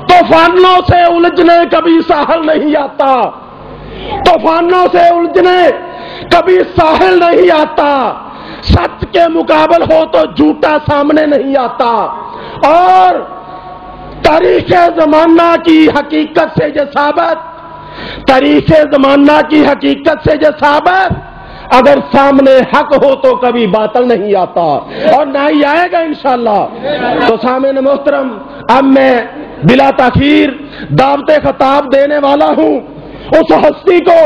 طوفانوں سے الجھنے کبھی ساحل نہیں آتا، طوفانوں سے الجھنے کبھی ساحل نہیں آتا، سچ کے مقابل ہو تو جھوٹا سامنے نہیں آتا، اور تاریخ زمانہ کی حقیقت سے یہ ثابت، تاریخ زمانہ کی حقیقت سے یہ ثابت، اگر سامنے حق ہو تو کبھی باطل نہیں آتا اور نہ ہی آئے گا انشاءاللہ۔ تو سامعین محترم، اب میں بلا تاخیر دعوت خطاب دینے والا ہوں اس ہستی کو،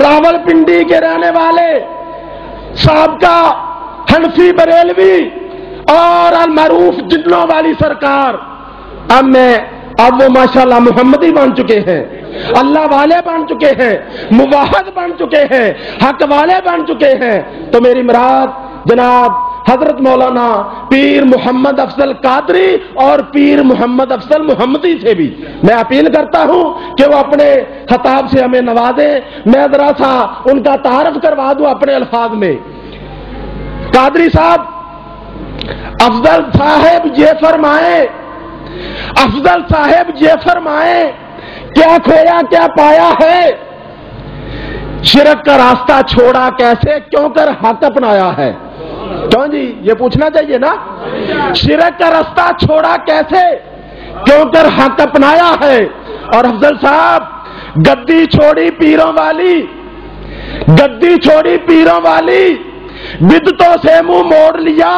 راولپنڈی کے رہنے والے سابقہ حنفی بریلوی اور المعروف جنوں والی سرکار، اب وہ ماشاءاللہ محمدی بن چکے ہیں، اللہ والے بن چکے ہیں، موحد بن چکے ہیں، حق والے بن چکے ہیں۔ تو میری مراد جناب حضرت مولانا پیر محمد افضل قادری اور پیر محمد افضل محمدی سے بھی میں اپیل کرتا ہوں کہ وہ اپنے خطاب سے ہمیں نوازیں۔ میں ذرا سا ان کا تعارف کروا دوں اپنے الفاظ میں۔ قادری صاحب، افضل صاحب یہ فرمائیں، افضل صاحب یہ فرمائیں، کیا کھویا کیا پایا ہے، شرک کا راستہ چھوڑا کیسے، کیوں کر حق اپنایا ہے۔ کیوں جی، یہ پوچھنا چاہیے نا، شرک کا راستہ چھوڑا کیسے، کیوں کر حق اپنایا ہے۔ اور افضل صاحب، گدی چھوڑی پیروں والی، گدی چھوڑی پیروں والی، بدعتوں سے منہ موڑ لیا،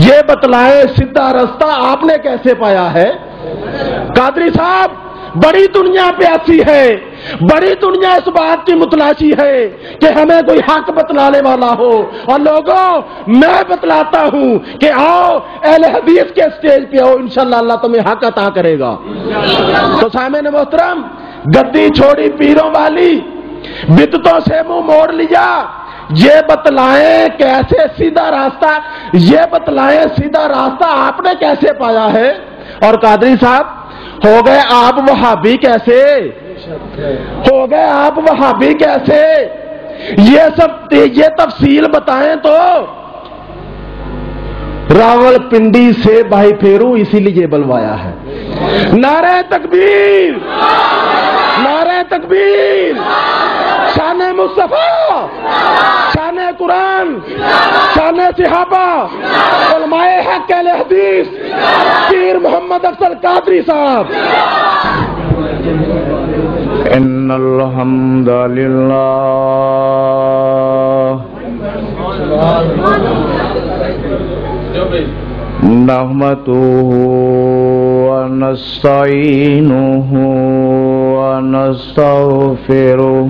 یہ بتلائیں سیدھا راستہ آپ نے کیسے پایا ہے۔ قادری صاحب، بڑی دنیا پیاسی ہے، بڑی دنیا اس بات کی متلاشی ہے کہ ہمیں کوئی حق بتلانے والا ہو، اور لوگوں میں بتلاتا ہوں کہ آؤ اہل حدیث کے سٹیج پہ آؤ، انشاءاللہ اللہ تمہیں حق عطا کرے گا۔ تو سامعین محترم، گدی چھوڑی پیروں والی، بدعتوں سے منہ موڑ لیا، یہ بتلائیں کیسے سیدھا راستہ، یہ بتلائیں سیدھا راستہ آپ نے کیسے پایا ہے۔ اور قادری صاحب، ہو گئے آپ وہابی کیسے، ہو گئے آپ وہابی کیسے، یہ تفصیل بتائیں تو۔ راولپنڈی سے بھائی پھیرو اسی لیے بلوایا ہے۔ نعرہ تکبیر، نعرہ تکبیر، شان مصطفیٰ، شان قرآن، شان صحابہ، علماء حق اہل حدیث، پیر محمد افضل قادری صاحب۔ ان الحمد للہ نحمده ونستعینه ونستغفره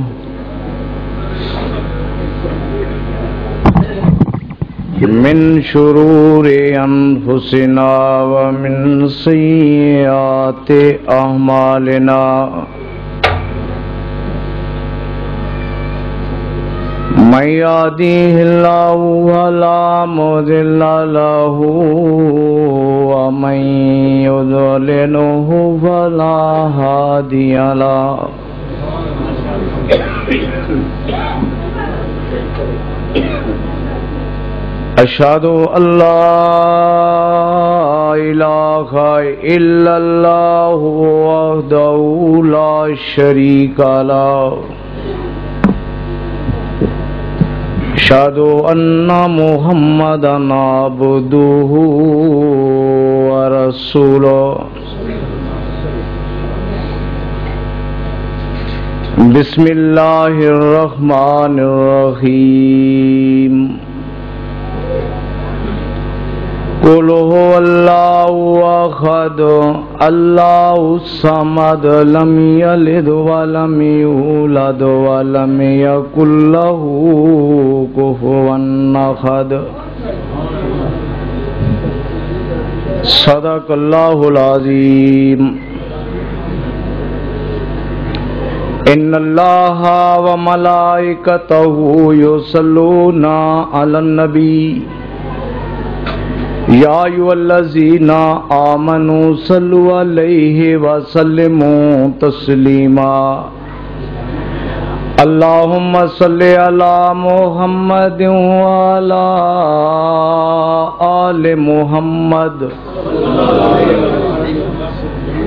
من شرور انفسنا ومن سیئات اعمالنا، من يهده الله فلا مضل له ومن يضلله فلا هادي له، أشهد أن لا إله إلا الله وحده لا شريك له، أشهد أن محمدا عبده ورسوله، بسم الله الرحمن الرحيم، قل هو الله أحد الله الصمد لم يلد ولم يولد ولم يكن له كفوا أحد، صدق الله العظيم۔ إن الله وملائكته يصلون على النبي یا ایھا الذین آمنوا صلوا علیہ وسلموا تسلیما، اللہم صل علی محمد وعلی آل محمد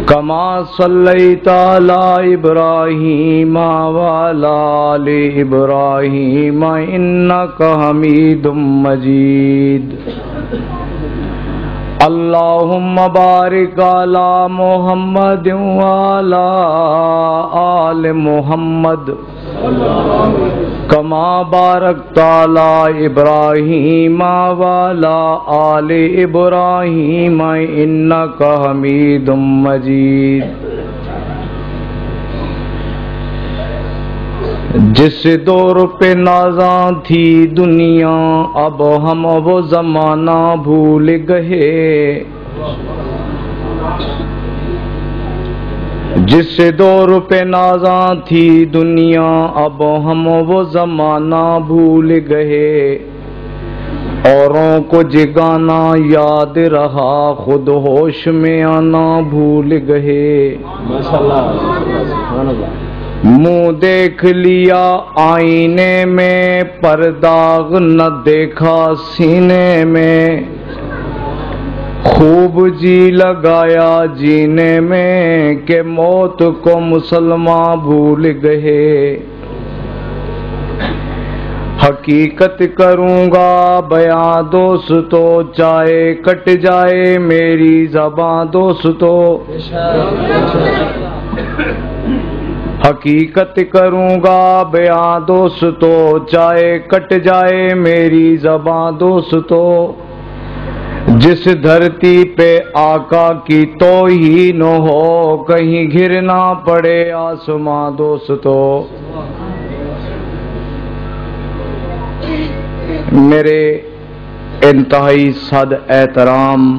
کما صلیت علی ابراہیم وعلی آل ابراہیم انک حمید مجید اللہم بارک علی محمد وعلی آل محمد کما بارکت علی ابراہیم وعلی آل ابراہیم انک حمید مجید جس دور پہ نازاں تھی دنیا اب ہم وہ زمانہ بھول گئے جس دور پہ نازاں تھی دنیا اب ہم وہ زمانہ بھول گئے اوروں کو جگانا یاد رہا خود ہوش میں آنا بھول گئے منہ دیکھ لیا آئینے میں پر داغ نہ دیکھا سینے میں خوب جی لگایا جینے میں کہ موت کو مسلمان بھول گئے حقیقت کروں گا بیان دوستو چاہے کٹ جائے میری زباں دوستو حقیقت کروں گا بیان دوستو چاہے کٹ جائے میری زبان دوستو جس دھرتی پہ آقا کی توہین ہو کہیں گر نہ پڑے آسمان دوستو میرے انتہائی صد احترام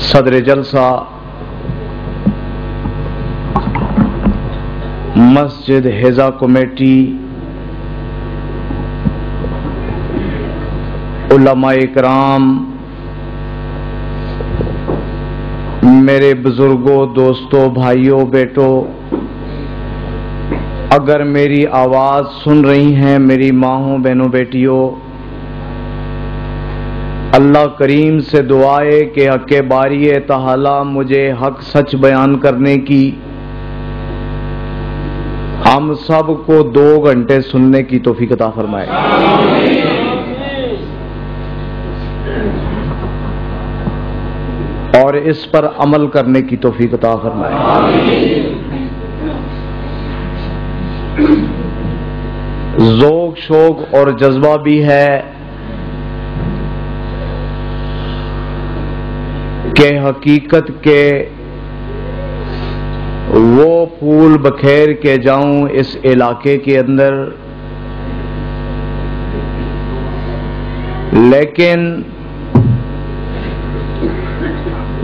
صدر جلسہ مسجد حضا کمیٹی علماء اکرام میرے بزرگوں دوستوں بھائیوں بیٹوں اگر میری آواز سن رہی ہیں میری ماؤں بہنوں بیٹیوں اللہ کریم سے دعا ہے کہ حق باری تعالی مجھے حق سچ بیان کرنے کی ہم سب کو 2 گھنٹے سننے کی توفیق عطا فرمائے اور اس پر عمل کرنے کی توفیق عطا فرمائے ذوق شوق اور جذبہ بھی ہے کہ حقیقت کے وہ پھول بکھیر کے جاؤں اس علاقے کے اندر لیکن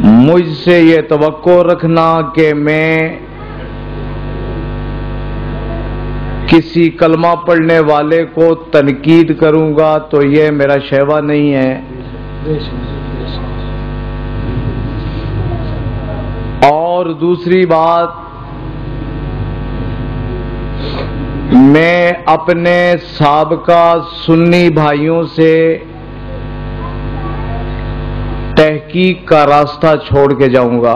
مجھ سے یہ توقع رکھنا کہ میں کسی کلمہ پڑھنے والے کو تنقید کروں گا تو یہ میرا شیوا نہیں ہے اور دوسری بات میں اپنے سابقہ سنی بھائیوں سے تحقیق کا راستہ چھوڑ کے جاؤں گا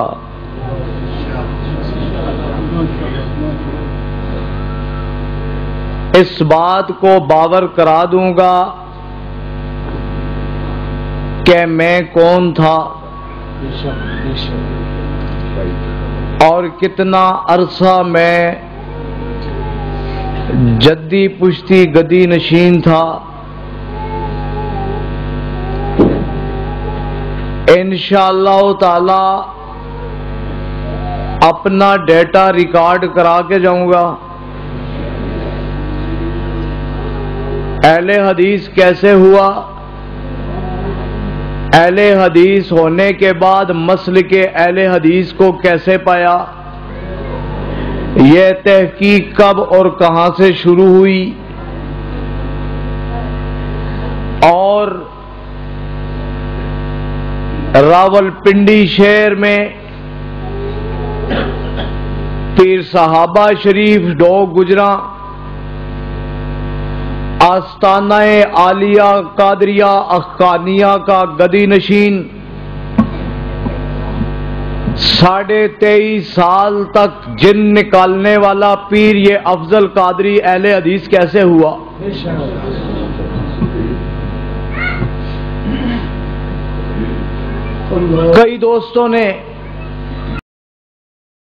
اس بات کو باور کرا دوں گا کہ میں کون تھا اور کتنا عرصہ میں جدی پشتی گدی نشین تھا انشاءاللہ تعالی اپنا ڈیٹا ریکارڈ کرا کے جاؤں گا اہل حدیث کیسے ہوا اہل حدیث ہونے کے بعد مسلک اہل حدیث کو کیسے پایا یہ تحقیق کب اور کہاں سے شروع ہوئی اور راولپنڈی شہر میں پیر صحابہ شریف ڈوگ گجراں آستانہ عالیہ قادریہ اخقانیہ کا گدی نشین 23.5 سال تک جن نکالنے والا پیر یہ افضل قادری اہل حدیث کیسے ہوا؟ کئی دوستوں نے